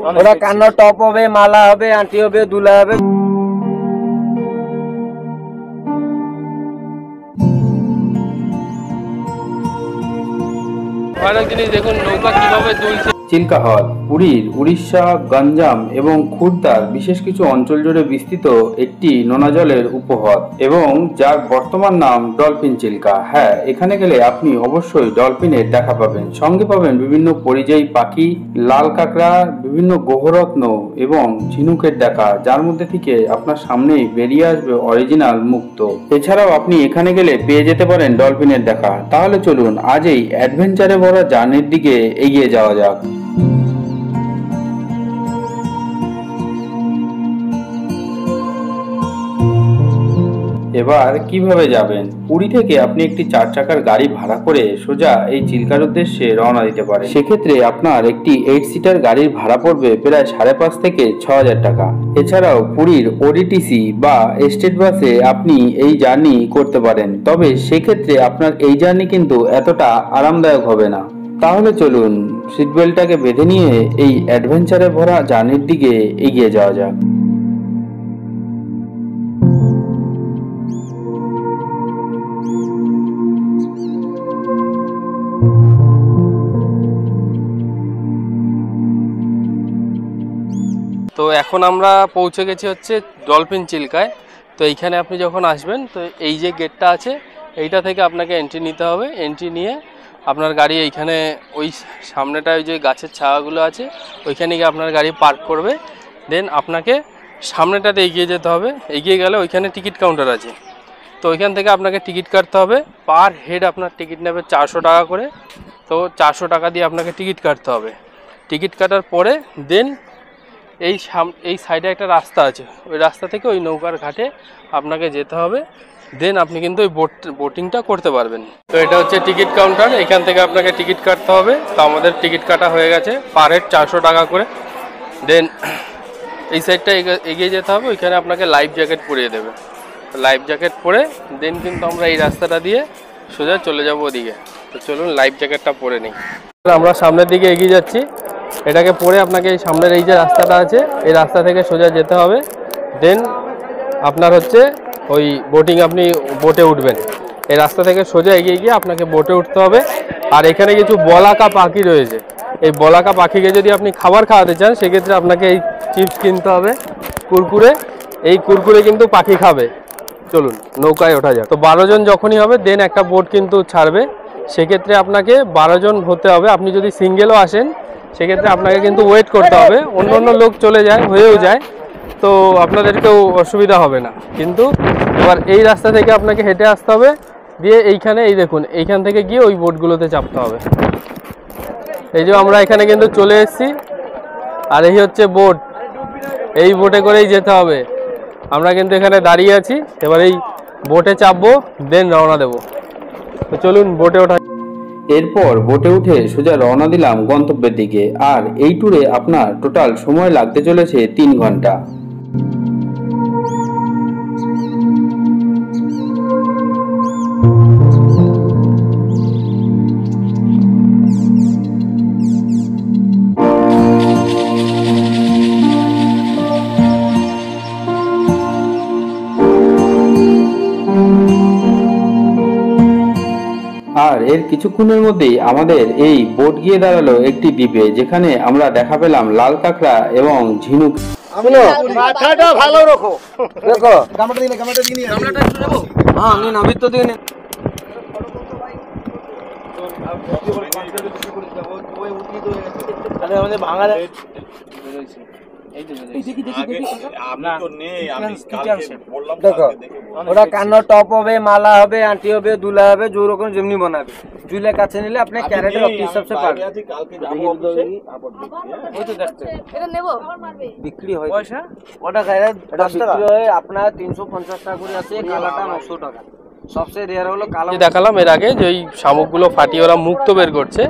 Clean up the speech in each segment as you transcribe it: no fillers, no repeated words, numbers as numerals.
ওটা কান্নার টপ হবে, মালা হবে, আংটি হবে, দুলা হবে। জিনিস দেখুন নৌকা কিভাবে দুলছে। চিল্কা হ্রদ পুরীর উড়িষ্যা, গঞ্জাম এবং খুর্দার বিশেষ কিছু অঞ্চল জুড়ে বিস্তৃত একটি নোনা জলের উপহ্রদ এবং যার বর্তমান নাম ডলফিন চিল্কা। হ্যাঁ, এখানে গেলে আপনি অবশ্যই ডলফিনের দেখা পাবেন, সঙ্গে পাবেন বিভিন্ন পরিযায়ী পাখি, লাল কাঁকড়া, বিভিন্ন গ্রহরত্ন এবং ঝিনুকের দেখা, যার মধ্যে থেকে আপনার সামনেই বেরিয়ে আসবে অরিজিনাল মুক্ত। এছাড়াও আপনি এখানে গেলে পেয়ে যেতে পারেন ডলফিনের দেখা। তাহলে চলুন আজ এই অ্যাডভেঞ্চারে ভরা জার্নির দিকে এগিয়ে যাওয়া যাক। এবার কিভাবে যাবেন? পুরী থেকে আপনি একটি 4 চাকার গাড়ি ভাড়া করে সোজা এই চিল্কার উদ্দেশ্যে রওনা দিতে পারেন। সেক্ষেত্রে আপনার একটি 8 সিটার গাড়ির ভাড়া পড়বে প্রায় 5,500 থেকে 6,000 টাকা। এছাড়াও পুরীর ওডিটিসি বা স্টেট বাসে আপনি এই জার্নি করতে পারেন, তবে সেক্ষেত্রে আপনার এই জার্নি কিন্তু এতটা আরামদায়ক হবে না। তাহলে চলুন সিট বেল্টটাকে বেঁধে নিয়ে এই অ্যাডভেঞ্চারে ভরা জার্নির দিকে এগিয়ে যাওয়া যাক। তো এখন আমরা পৌঁছে গেছি হচ্ছে ডলফিন চিল্কায়। তো এইখানে আপনি যখন আসবেন তো এই যে গেটটা আছে এইটা থেকে আপনাকে এন্ট্রি নিতে হবে। এন্ট্রি নিয়ে আপনার গাড়ি এইখানে ওই সামনেটায় যে গাছের ছায়াগুলো আছে ওইখানে গিয়ে আপনার গাড়ি পার্ক করবে। দেন আপনাকে সামনেটাতে এগিয়ে যেতে হবে। এগিয়ে গেলে ওইখানে টিকিট কাউন্টার আছে, তো ওইখান থেকে আপনাকে টিকিট কাটতে হবে। পার হেড আপনার টিকিট নেবে 400 টাকা করে। তো 400 টাকা দিয়ে আপনাকে টিকিট কাটতে হবে। টিকিট কাটার পরে দেন এই সাইডে একটা রাস্তা আছে, ওই রাস্তা থেকে ওই নৌকার ঘাটে আপনাকে যেতে হবে। দেন আপনি কিন্তু ওই বোটিংটা করতে পারবেন। তো এটা হচ্ছে টিকিট কাউন্টার, এখান থেকে আপনাকে টিকিট কাটতে হবে। তো আমাদের টিকিট কাটা হয়ে গেছে, পার হেড 400 টাকা করে। দেন এই সাইডটা এগিয়ে যেতে হবে, ওইখানে আপনাকে লাইফ জ্যাকেট পরিয়ে দেবে। লাইফ জ্যাকেট পরে দেন কিন্তু আমরা এই রাস্তাটা দিয়ে সোজা চলে যাব ওদিকে। তো চলুন লাইফ জ্যাকেটটা পরে নিই। আমরা সামনের দিকে এগিয়ে যাচ্ছি। এটাকে পরে আপনাকে এই সামনের এই যে রাস্তাটা আছে এই রাস্তা থেকে সোজা যেতে হবে। দেন আপনার হচ্ছে ওই বোটিং, আপনি বোটে উঠবেন। এই রাস্তা থেকে সোজা এগিয়ে গিয়ে আপনাকে বোটে উঠতে হবে। আর এখানে কিছু বলাকা পাখি রয়েছে, এই বলাকা পাখিকে যদি আপনি খাবার খাওয়াতে চান সেক্ষেত্রে আপনাকে এই চিপস কিনতে হবে, কুরকুরে। এই কুরকুরে কিন্তু পাখি খাবে। চলুন নৌকায় ওঠা যাক। তো 12 জন যখনই হবে দেন একটা বোট কিন্তু ছাড়বে। সেক্ষেত্রে আপনাকে 12 জন হতে হবে। আপনি যদি সিঙ্গেলও আসেন সেক্ষেত্রে আপনাকে কিন্তু ওয়েট করতে হবে, অন্য অন্য লোক চলে যায়, হয়েও যায়, তো আপনাদেরকেও অসুবিধা হবে না। কিন্তু এবার এই রাস্তা থেকে আপনাকে হেঁটে আসতে হবে, দিয়ে এইখানে এই দেখুন এইখান থেকে গিয়ে ওই বোটগুলোতে চাপতে হবে। এই যে আমরা এখানে কিন্তু চলে এসেছি, আর এই হচ্ছে বোট। এই বোটে করেই যেতে হবে। আমরা কিন্তু এখানে দাঁড়িয়ে আছি, এবার এই বোটে চাপবো, দেন রওনা দেবো। তো চলুন বোটে ওঠা। এরপর বোটে উঠে সোজা রওনা দিলাম গন্তব্যের দিকে। আর এই ট্যুরে আপনার টোটাল সময় লাগতে চলেছে 3 ঘন্টা। আর এর কিছুক্ষণের মধ্যেই আমাদের এই বোট গিয়ে দাঁড়ালো একটি দ্বীপে, যেখানে আমরা দেখা পেলাম লাল কাঁকড়া এবং ঝিনুক। মাথাটা ভালো রাখো, দেখো গামলাটা দিলে, গামলাটা দিয়ে নিয়ে, গামলাটা একটু দেবো। হ্যাঁ আমি নাবিত তো দিয়ে নে। আরে আমাদের ভাঙা যায়। দেখো ওটা কান্নার টপ হবে, মালা হবে, আংটি হবে, দুলা হবে, जो রকম যেমনি বানাবে। ঝুলে কাছে নিলে আপনি ক্যারেটের হিসাব से পাবেন। ওই তো দেখতে এটা নেব, বিক্রি হয় পয়সা ওটা খাইরে 10 টাকা বিক্রি হয়। আপনার 350 টাকা করে আছে, কালাটা 900 টাকা। সবচেয়ে রেয়ার হলো কালো। দেখালাম এর আগে যে ওই শামুকগুলো ফাটিয়ে ওরা মুক্তো বের করছে,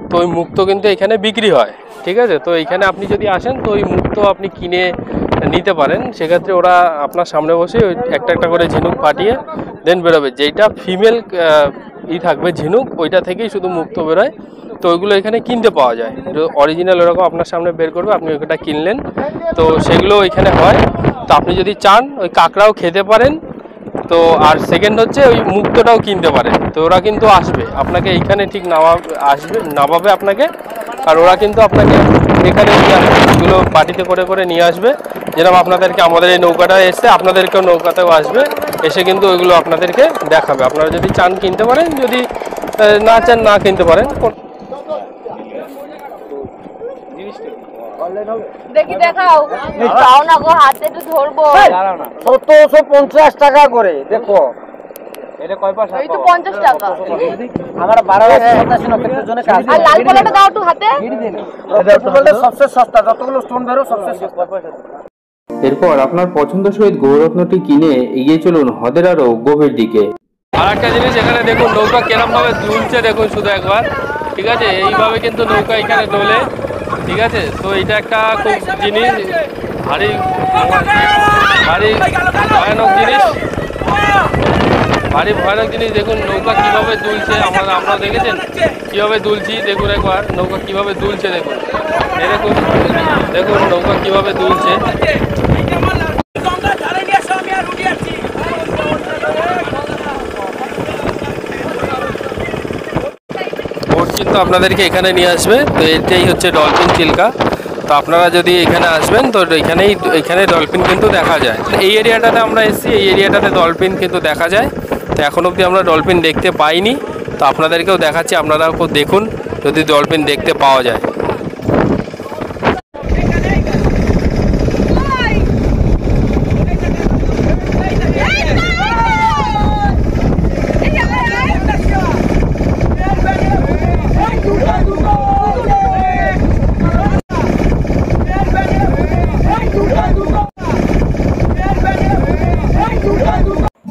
তো ওই মুক্তো কিন্তু এখানে বিক্রি হয়, ঠিক আছে। তো এইখানে আপনি যদি আসেন তো ওই মুক্তো আপনি কিনে নিতে পারেন। সেক্ষেত্রে ওরা আপনার সামনে বসে ওই একটা একটা করে ঝিনুক ফাটিয়ে দেন বেরোবে। যেইটা ফিমেল থাকবে ঝিনুক, ওইটা থেকেই শুধু মুক্তো বেরোয়। তো ওইগুলো এখানে কিনতে পাওয়া যায়, অরিজিনাল ওরকম আপনার সামনে বের করবে, আপনি ওইটা কিনলেন, তো সেগুলো এখানে হয়। তো আপনি যদি চান ওই কাঁকড়াও খেতে পারেন। তো আর সেকেন্ড হচ্ছে ওই মুক্তটাও কিনতে পারেন। তো ওরা কিন্তু আসবে আপনাকে এইখানে ঠিক নামাবে আপনাকে, আর ওরা কিন্তু আপনাকে এখানে নিয়ে আসবে, এগুলো পার্টিতে করে করে নিয়ে আসবে। যেরকম আপনাদেরকে আমাদের এই নৌকাটা এসে আপনাদেরকেও নৌকাতেও আসবে, এসে কিন্তু ওইগুলো আপনাদেরকে দেখাবে। আপনারা যদি চান কিনতে পারেন, যদি না চান না কিনতে পারেন। দেখি দেখাও, দাও না গো, হাতে একটু ধরবো। 1750 টাকা করে দেখো, এটা কয় পয়সা? এই তো 50 টাকা। আমার 12 জনে কাজ। আর লাল কলাটা দাও একটু হাতে। সবচেয়ে সস্তা, যতগুলো স্টোন বেরো সবচেয়ে সস্তা। এরপর আপনার পছন্দ সহিত গৌররত্নটি কিনে এগিয়ে চলুন হ্রদের আরও গভীর দিকে। আর একটা জিনিস এখানে দেখুন, নৌকা কেরম ভাবে দুলছে দেখুন শুধু একবার, ঠিক আছে? এইভাবে কিন্তু নৌকা এখানে দোলে, ঠিক আছে? তো এটা একটা খুব জিনিস, ভারী ভয়ানক জিনিস, ভারী ভয়ানক জিনিস। দেখুন নৌকা কিভাবে দুলছে, আমরা দেখেছেন কিভাবে দুলছি, দেখুন একবার নৌকা কিভাবে দুলছে, দেখুন এই দেখুন নৌকা কিভাবে দুলছে। বোট কিন্তু আপনাদেরকে এখানে নিয়ে আসবে। তো এটাই হচ্ছে ডলফিন চিল্কা। তো আপনারা যদি এখানে আসবেন তো এখানে ডলফিন কিন্তু দেখা যায়। এই এরিয়াটাতে আমরা এসেছি, এই এরিয়াটাতে ডলফিন কিন্তু দেখা যায়। তো এখন অবধি আমরা ডলফিন দেখতে পাইনি, তো আপনাদেরকেও দেখাচ্ছি, আপনারাও দেখুন যদি ডলফিন দেখতে পাওয়া যায়।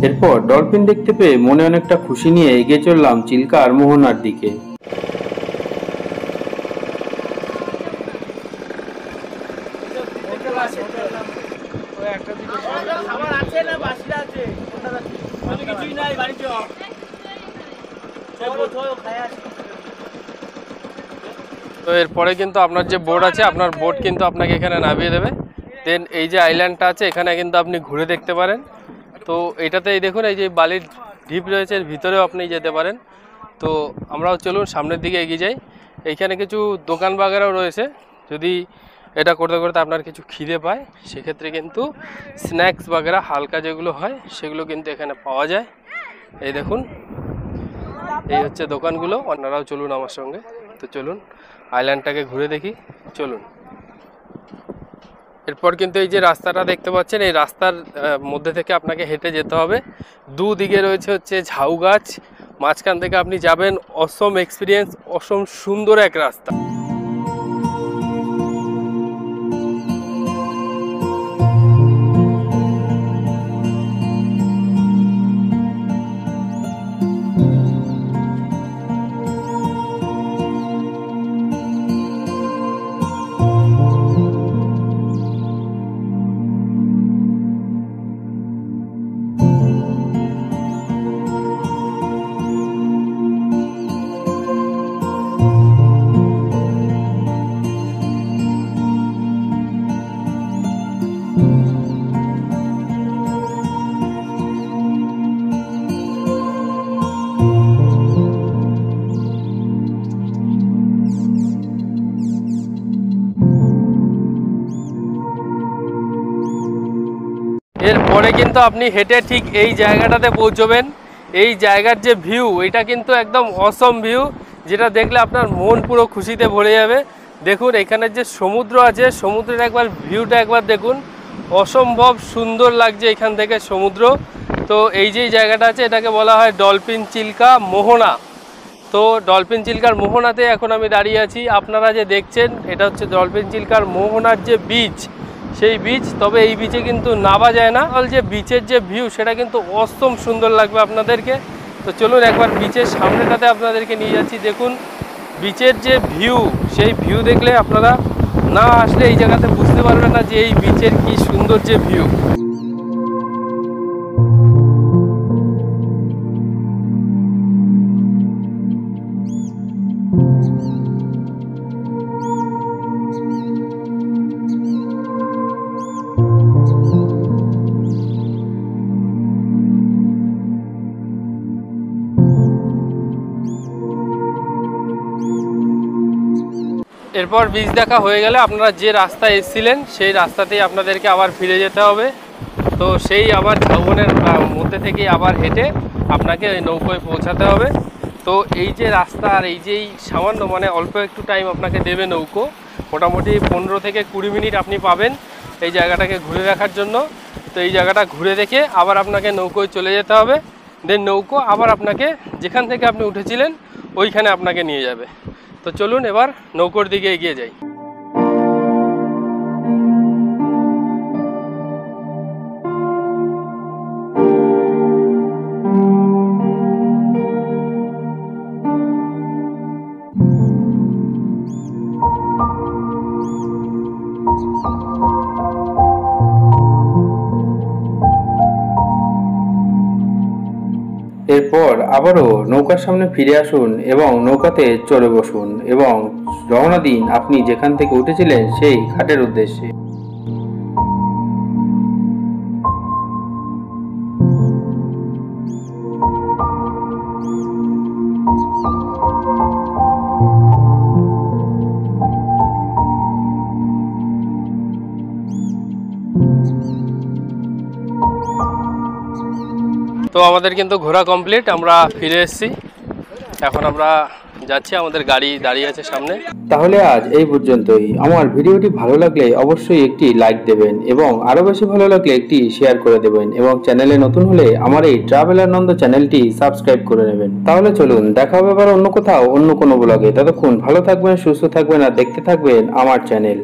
এরপর ডলফিন দেখতে পেয়ে মনে অনেকটা খুশি নিয়ে এগিয়ে চললাম চিল্কা আর মোহনার দিকে। তো এরপরে কিন্তু আপনার যে বোট আছে, আপনার বোট কিন্তু আপনাকে এখানে নামিয়ে দেবে। দেন এই যে আইল্যান্ডটা আছে এখানে কিন্তু আপনি ঘুরে দেখতে পারেন। তো এটাতে এই দেখুন এই যে বালির ঢিপ রয়েছে, এর ভিতরেও আপনি যেতে পারেন। তো আমরাও চলুন সামনের দিকে এগিয়ে যাই। এইখানে কিছু দোকান বাগেরাও রয়েছে, যদি এটা করতে করতে আপনার কিছু খিদে পায় সেক্ষেত্রে কিন্তু স্ন্যাক্স বাগেরা হালকা যেগুলো হয় সেগুলো কিন্তু এখানে পাওয়া যায়। এই দেখুন এই হচ্ছে দোকানগুলো। আপনারাও চলুন আমার সঙ্গে। তো চলুন আইল্যান্ডটাকে ঘুরে দেখি, চলুন। এরপর কিন্তু এই যে রাস্তাটা দেখতে পাচ্ছেন, এই রাস্তার মধ্যে থেকে আপনাকে হেঁটে যেতে হবে। দুদিকে রয়েছে হচ্ছে ঝাউ গাছ, মাঝখান থেকে আপনি যাবেন। অসম এক্সপিরিয়েন্স, অসম সুন্দর এক রাস্তা। এরপরে কিন্তু আপনি হেঁটে ঠিক এই জায়গাটাতে পৌঁছবেন। এই জায়গার যে ভিউ, এটা কিন্তু একদম অসম ভিউ, যেটা দেখলে আপনার মন পুরো খুশিতে ভরে যাবে। দেখুন এখানে যে সমুদ্র আছে, সমুদ্রের একবার ভিউটা একবার দেখুন, অসম্ভব সুন্দর লাগছে এখান থেকে সমুদ্র। তো এই যে জায়গাটা আছে এটাকে বলা হয় ডলফিন চিল্কা মোহনা। তো ডলফিন চিল্কার মোহনাতে এখন আমি দাঁড়িয়ে আছি। আপনারা যে দেখছেন এটা হচ্ছে ডলফিন চিল্কার মোহনার যে বিচ, সেই বিচ। তবে এই বিচে কিন্তু নামা যায় না, যে বিচের যে ভিউ সেটা কিন্তু অসম সুন্দর লাগবে আপনাদেরকে। তো চলুন একবার বিচের সামনেটাতে আপনাদেরকে নিয়ে যাচ্ছি। দেখুন বিচের যে ভিউ, সেই ভিউ দেখলে আপনারা না আসলে এই জায়গাতে বুঝতে পারবেন না যে এই বিচের কি সুন্দর যে ভিউ। এরপর বীজ দেখা হয়ে গেলে আপনারা যে রাস্তায় এসেছিলেন সেই রাস্তাতেই আপনাদেরকে আবার ফিরে যেতে হবে। তো সেই আবার ঝাউবনের মধ্যে থেকেই আবার হেঁটে আপনাকে নৌকোয় পৌঁছাতে হবে। তো এই যে রাস্তা আর এই যেই সামান্য মানে অল্প একটু টাইম আপনাকে দেবে নৌকো, মোটামুটি 15 থেকে 20 মিনিট আপনি পাবেন এই জায়গাটাকে ঘুরে দেখার জন্য। তো এই জায়গাটা ঘুরে দেখে আবার আপনাকে নৌকোয় চলে যেতে হবে। দেন নৌকো আবার আপনাকে যেখান থেকে আপনি উঠেছিলেন ওইখানে আপনাকে নিয়ে যাবে। তো চলুন এবার নৌকোর দিকে এগিয়ে যাই। এরপর আবারও নৌকার সামনে ফিরে আসুন এবং নৌকাতে চড়ে বসুন এবং রওনা দিন আপনি যেখান থেকে উঠেছিলেন সেই ঘাটের উদ্দেশ্যে। তো আমাদের কিন্তু ঘোরা কমপ্লিট, আমরা ফিরে এসেছি। এখন আমরা যাচ্ছি, আমাদের গাড়ি দাঁড়িয়ে আছে সামনে। তাহলে আজ এই পর্যন্তই। আমার ভিডিওটি ভালো লাগলে অবশ্যই একটি লাইক দেবেন এবং আরো বেশি ভালো লাগলে একটি শেয়ার করে দেবেন এবং চ্যানেলে নতুন হলে আমার এই ট্রাভেল আনন্দ চ্যানেলটি সাবস্ক্রাইব করে নেবেন। তাহলে চলুন দেখা হবে আবার অন্য কোথাও অন্য কোনো ব্লগে। ততক্ষণ ভালো থাকবেন, সুস্থ থাকবেন আর দেখতে থাকবেন আমার চ্যানেল।